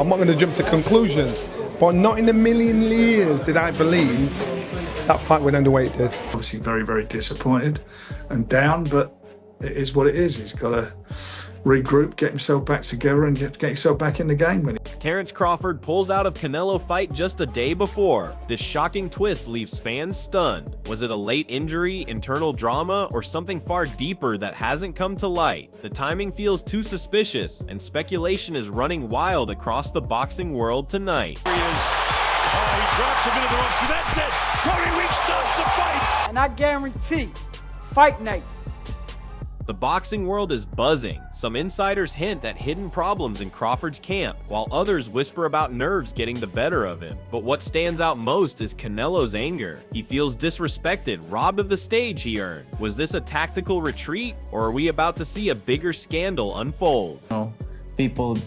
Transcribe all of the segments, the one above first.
I'm not going to jump to conclusions, but not in a million years did I believe that fight would end the way it did. Obviously very, very disappointed and down, but it is what it is. He's got to regroup, get himself back together and get himself back in the game. Terence Crawford pulls out of Canelo fight just a day before. This shocking twist leaves fans stunned. Was it a late injury, internal drama, or something far deeper that hasn't come to light? The timing feels too suspicious, and speculation is running wild across the boxing world tonight. Here he is. Oh, he drops him into the ropes, so that's it. Cody Weeks stops the fight. And I guarantee, fight night. The boxing world is buzzing. Some insiders hint at hidden problems in Crawford's camp, while others whisper about nerves getting the better of him. But what stands out most is Canelo's anger. He feels disrespected, robbed of the stage he earned. Was this a tactical retreat, or are we about to see a bigger scandal unfold? People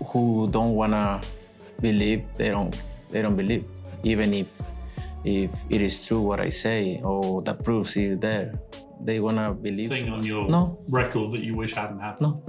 who don't wanna believe, they don't believe, even if it is true what I say or the proofs is there. They wanna believe. Thing on your record that you wish hadn't happened? No,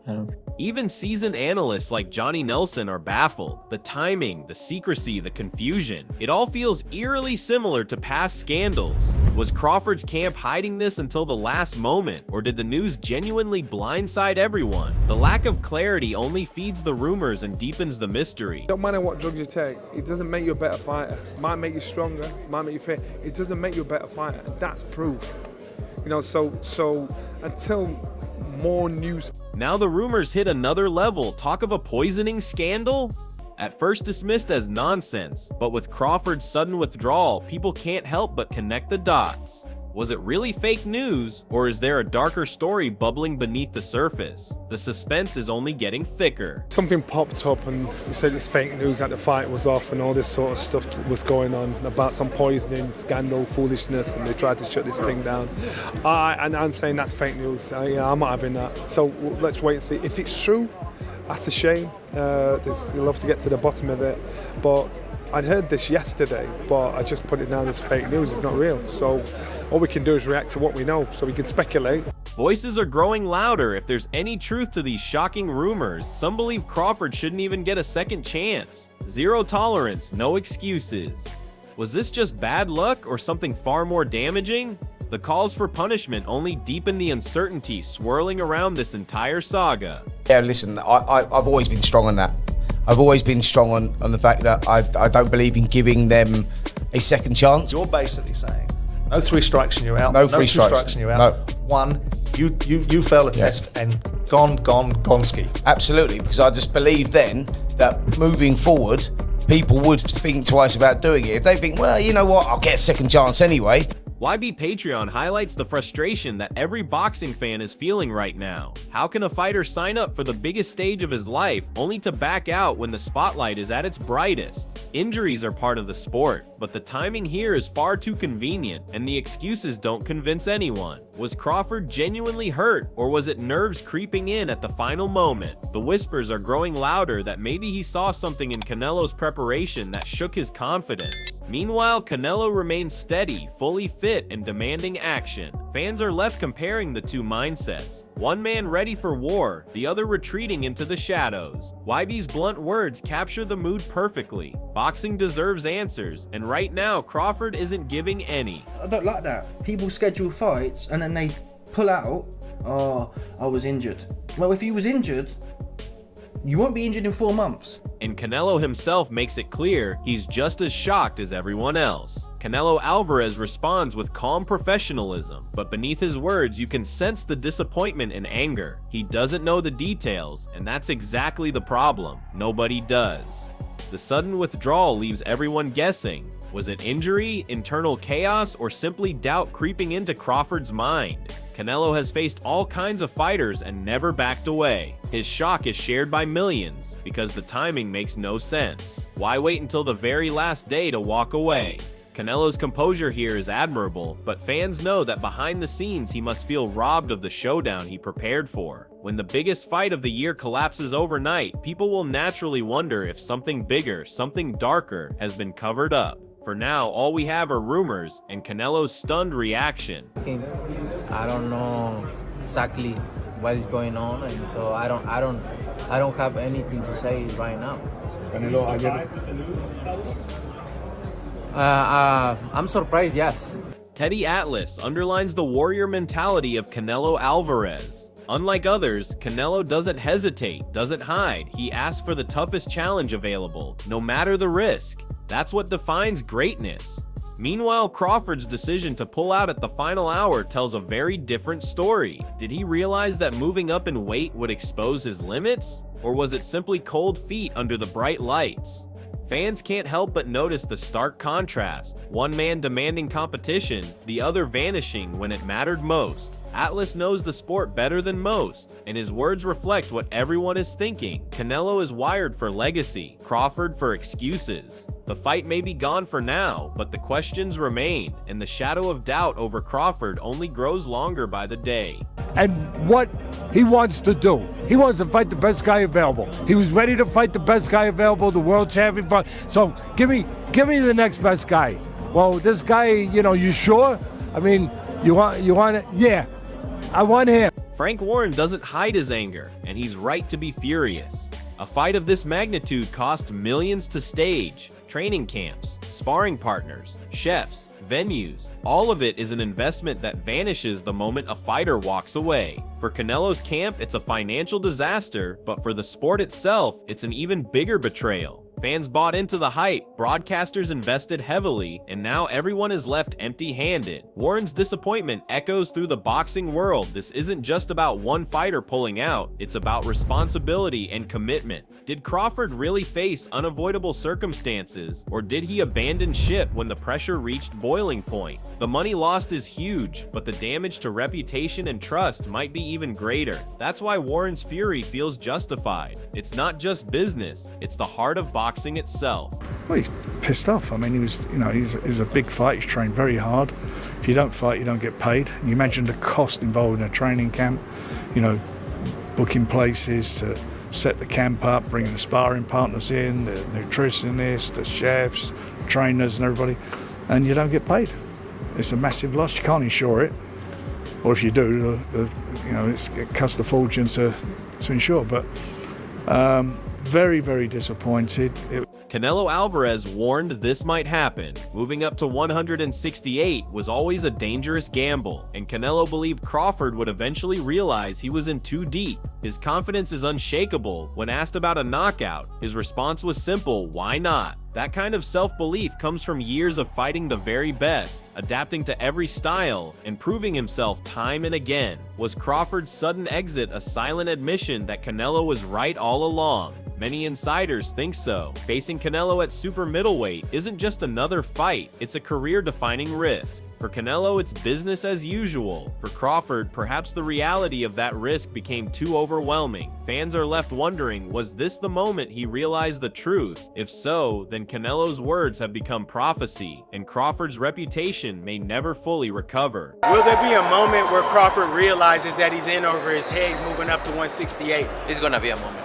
I don't. Even seasoned analysts like Johnny Nelson are baffled. The timing, the secrecy, the confusion. It all feels eerily similar to past scandals. Was Crawford's camp hiding this until the last moment, or did the news genuinely blindside everyone? The lack of clarity only feeds the rumors and deepens the mystery. Don't matter what drugs you take, it doesn't make you a better fighter. It might make you stronger, might make you fit. It doesn't make you a better fighter, and that's proof. You know, so until more news. Now the rumors hit another level. Talk of a poisoning scandal? At first dismissed as nonsense, but with Crawford's sudden withdrawal, people can't help but connect the dots. Was it really fake news, or is there a darker story bubbling beneath the surface? The suspense is only getting thicker. Something popped up and we said it's fake news that the fight was off and all this sort of stuff was going on about some poisoning, scandal, foolishness, and they tried to shut this thing down. And I'm saying that's fake news. I'm not having that. So let's wait and see. If it's true, that's a shame. You'll have to get to the bottom of it. But I'd heard this yesterday, but I just put it down as fake news. It's not real. So all we can do is react to what we know, so we can speculate. Voices are growing louder if there's any truth to these shocking rumors. Some believe Crawford shouldn't even get a second chance. Zero tolerance, no excuses. Was this just bad luck or something far more damaging? The calls for punishment only deepen the uncertainty swirling around this entire saga. Yeah, listen, I've always been strong on that. I've always been strong on the fact that I don't believe in giving them a second chance. You're basically saying no 3 strikes and you're out. No 3 strikes and you're out. No. One, you fail a test and gone ski. Absolutely, because I just believe then that moving forward, people would think twice about doing it. If they think, well, you know what, I'll get a second chance anyway. YB Patreon highlights the frustration that every boxing fan is feeling right now. How can a fighter sign up for the biggest stage of his life only to back out when the spotlight is at its brightest? Injuries are part of the sport, but the timing here is far too convenient, and the excuses don't convince anyone. Was Crawford genuinely hurt, or was it nerves creeping in at the final moment? The whispers are growing louder that maybe he saw something in Canelo's preparation that shook his confidence. Meanwhile, Canelo remains steady, fully fit, and demanding action. Fans are left comparing the two mindsets. One man ready for war, the other retreating into the shadows. YB's blunt words capture the mood perfectly. Boxing deserves answers, and right now, Crawford isn't giving any. I don't like that. People schedule fights and then they pull out, oh, I was injured. Well, if you was injured, you won't be injured in 4 months. And Canelo himself makes it clear he's just as shocked as everyone else. Canelo Alvarez responds with calm professionalism, but beneath his words you can sense the disappointment and anger. He doesn't know the details, and that's exactly the problem. Nobody does. The sudden withdrawal leaves everyone guessing. Was it injury, internal chaos, or simply doubt creeping into Crawford's mind? Canelo has faced all kinds of fighters and never backed away. His shock is shared by millions because the timing makes no sense. Why wait until the very last day to walk away? Canelo's composure here is admirable, but fans know that behind the scenes he must feel robbed of the showdown he prepared for. When the biggest fight of the year collapses overnight, people will naturally wonder if something bigger, something darker, has been covered up. For now, all we have are rumors and Canelo's stunned reaction. I don't know exactly what is going on, and so I don't have anything to say right now. I'm surprised, yes. Teddy Atlas underlines the warrior mentality of Canelo Alvarez. Unlike others, Canelo doesn't hesitate, doesn't hide. He asks for the toughest challenge available, no matter the risk. That's what defines greatness. Meanwhile, Crawford's decision to pull out at the final hour tells a very different story. Did he realize that moving up in weight would expose his limits? Or was it simply cold feet under the bright lights? Fans can't help but notice the stark contrast. One man demanding competition, the other vanishing when it mattered most. Atlas knows the sport better than most, and his words reflect what everyone is thinking. Canelo is wired for legacy, Crawford for excuses. The fight may be gone for now, but the questions remain, and the shadow of doubt over Crawford only grows longer by the day. And what he wants to do. He wants to fight the best guy available. He was ready to fight the best guy available, the world champion. So give me the next best guy. Well, this guy, you sure? I mean, you want it? Yeah, I want him. Frank Warren doesn't hide his anger, and he's right to be furious. A fight of this magnitude cost millions to stage. Training camps, sparring partners, chefs, venues, all of it is an investment that vanishes the moment a fighter walks away. For Canelo's camp, it's a financial disaster, but for the sport itself, it's an even bigger betrayal. Fans bought into the hype, broadcasters invested heavily, and now everyone is left empty-handed. Warren's disappointment echoes through the boxing world. This isn't just about one fighter pulling out, it's about responsibility and commitment. Did Crawford really face unavoidable circumstances, or did he abandon ship when the pressure reached boiling point? The money lost is huge, but the damage to reputation and trust might be even greater. That's why Warren's fury feels justified. It's not just business, it's the heart of boxing itself. Well, he's pissed off. I mean, he was a big fight. He's trained very hard. If you don't fight, you don't get paid. You imagine the cost involved in a training camp, booking places to set the camp up, bringing the sparring partners in, the nutritionists, the chefs, trainers and everybody, and you don't get paid. It's a massive loss. You can't insure it, or if you do, it costs a fortune to insure. But very, very disappointed. Canelo Alvarez warned this might happen. Moving up to 168 was always a dangerous gamble, and Canelo believed Crawford would eventually realize he was in too deep. His confidence is unshakable. When asked about a knockout, his response was simple: why not? That kind of self-belief comes from years of fighting the very best, adapting to every style, and proving himself time and again. Was Crawford's sudden exit a silent admission that Canelo was right all along? Many insiders think so. Facing Canelo at super middleweight isn't just another fight, it's a career-defining risk. For Canelo, it's business as usual. For Crawford, perhaps the reality of that risk became too overwhelming. Fans are left wondering, was this the moment he realized the truth? If so, then Canelo's words have become prophecy, and Crawford's reputation may never fully recover. Will there be a moment where Crawford realizes that he's in over his head moving up to 168? It's gonna be a moment.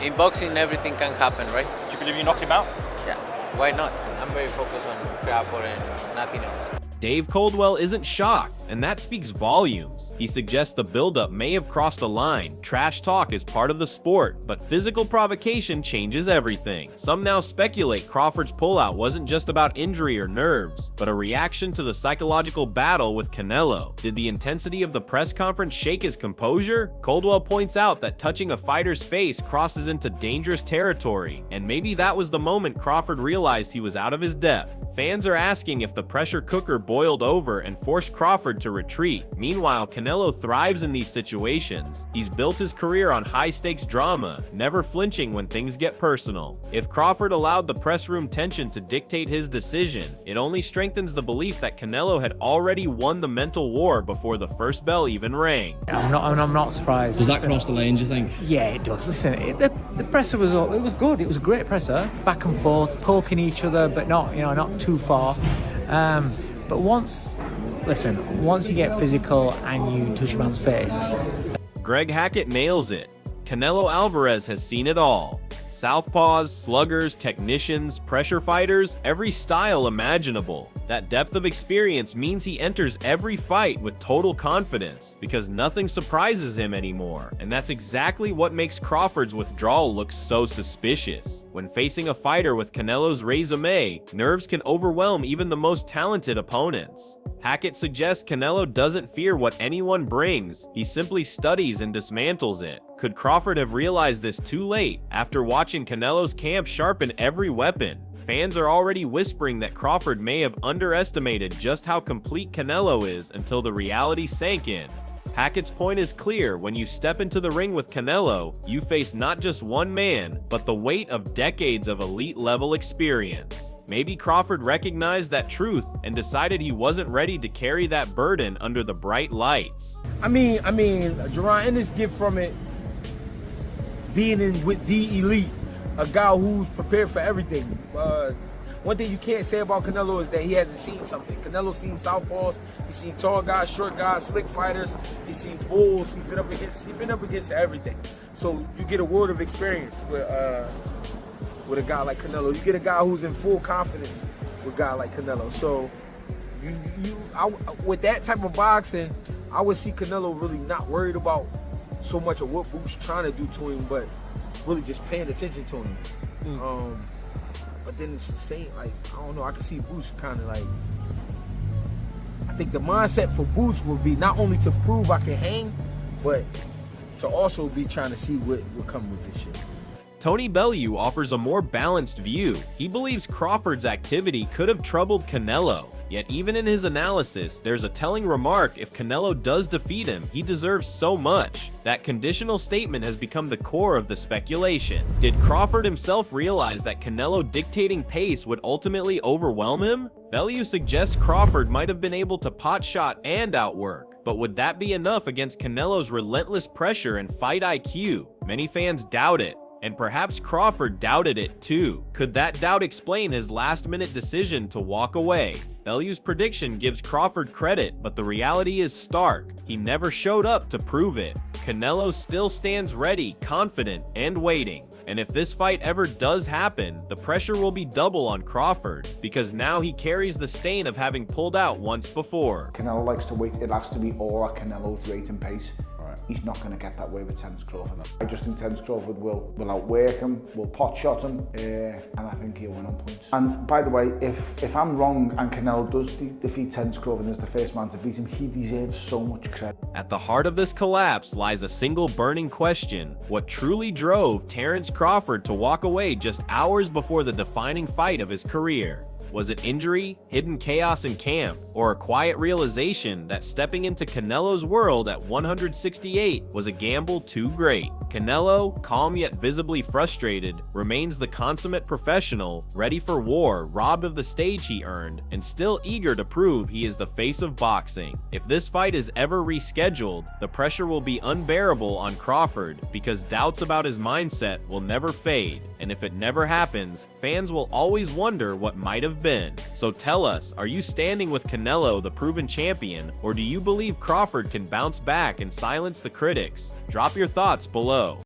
In boxing, everything can happen, right? Do you believe you knock him out? Yeah, why not? I'm very focused on Crawford and nothing else. Dave Coldwell isn't shocked, and that speaks volumes. He suggests the buildup may have crossed a line. Trash talk is part of the sport, but physical provocation changes everything. Some now speculate Crawford's pullout wasn't just about injury or nerves, but a reaction to the psychological battle with Canelo. Did the intensity of the press conference shake his composure? Coldwell points out that touching a fighter's face crosses into dangerous territory, and maybe that was the moment Crawford realized he was out of his depth. Fans are asking if the pressure cooker boiled over and forced Crawford to retreat. Meanwhile, Canelo thrives in these situations. He's built his career on high-stakes drama, never flinching when things get personal. If Crawford allowed the press room tension to dictate his decision, it only strengthens the belief that Canelo had already won the mental war before the first bell even rang. I'm not surprised. Does that cross the line, do you think? Yeah, it does. Listen, the presser was good. It was a great presser, back and forth, poking each other, but not too far. But once you get physical and you touch a man's face. Greg Hackett nails it. Canelo Alvarez has seen it all. Southpaws, sluggers, technicians, pressure fighters, every style imaginable. That depth of experience means he enters every fight with total confidence because nothing surprises him anymore, and that's exactly what makes Crawford's withdrawal look so suspicious. When facing a fighter with Canelo's resume, nerves can overwhelm even the most talented opponents. Hackett suggests Canelo doesn't fear what anyone brings, he simply studies and dismantles it. Could Crawford have realized this too late after watching Canelo's camp sharpen every weapon? Fans are already whispering that Crawford may have underestimated just how complete Canelo is until the reality sank in. Hackett's point is clear: when you step into the ring with Canelo, you face not just one man, but the weight of decades of elite-level experience. Maybe Crawford recognized that truth and decided he wasn't ready to carry that burden under the bright lights. I mean, Jerron Ennis get from it being in with the elite, a guy who's prepared for everything. One thing you can't say about Canelo is that he hasn't seen something. Canelo's seen southpaws, he's seen tall guys, short guys, slick fighters, he's seen bulls, he's been up against everything. So you get a world of experience with a guy like Canelo. You get a guy who's in full confidence with a guy like Canelo. So with that type of boxing, I would see Canelo really not worried about so much of what Boots trying to do to him, but really just paying attention to him. But then it's the same, like, I don't know, I can see Boots kind of like, I think the mindset for Boots would be not only to prove I can hang, but to also be trying to see what will come with this shit. Tony Bellew offers a more balanced view. He believes Crawford's activity could have troubled Canelo, yet even in his analysis, there's a telling remark: if Canelo does defeat him, he deserves so much. That conditional statement has become the core of the speculation. Did Crawford himself realize that Canelo dictating pace would ultimately overwhelm him? Bellew suggests Crawford might have been able to potshot and outwork, but would that be enough against Canelo's relentless pressure and fight IQ? Many fans doubt it, and perhaps Crawford doubted it too. Could that doubt explain his last-minute decision to walk away? Bellew's prediction gives Crawford credit, but the reality is stark. He never showed up to prove it. Canelo still stands ready, confident, and waiting. And if this fight ever does happen, the pressure will be double on Crawford, because now he carries the stain of having pulled out once before. Canelo likes to wait. It has to be all at Canelo's rate and pace. He's not going to get that way with Terence Crawford. I just think Terence Crawford will outwork him, will pot shot him, and I think he'll win on points. And by the way, if I'm wrong and Canelo does defeat Terence Crawford and is the first man to beat him, he deserves so much credit. At the heart of this collapse lies a single burning question: what truly drove Terence Crawford to walk away just hours before the defining fight of his career? Was it injury, hidden chaos in camp, or a quiet realization that stepping into Canelo's world at 168 was a gamble too great? Canelo, calm yet visibly frustrated, remains the consummate professional, ready for war, robbed of the stage he earned, and still eager to prove he is the face of boxing. If this fight is ever rescheduled, the pressure will be unbearable on Crawford, because doubts about his mindset will never fade, and if it never happens, fans will always wonder what might have been. So tell us, are you standing with Canelo, the proven champion, or do you believe Crawford can bounce back and silence the critics? Drop your thoughts below.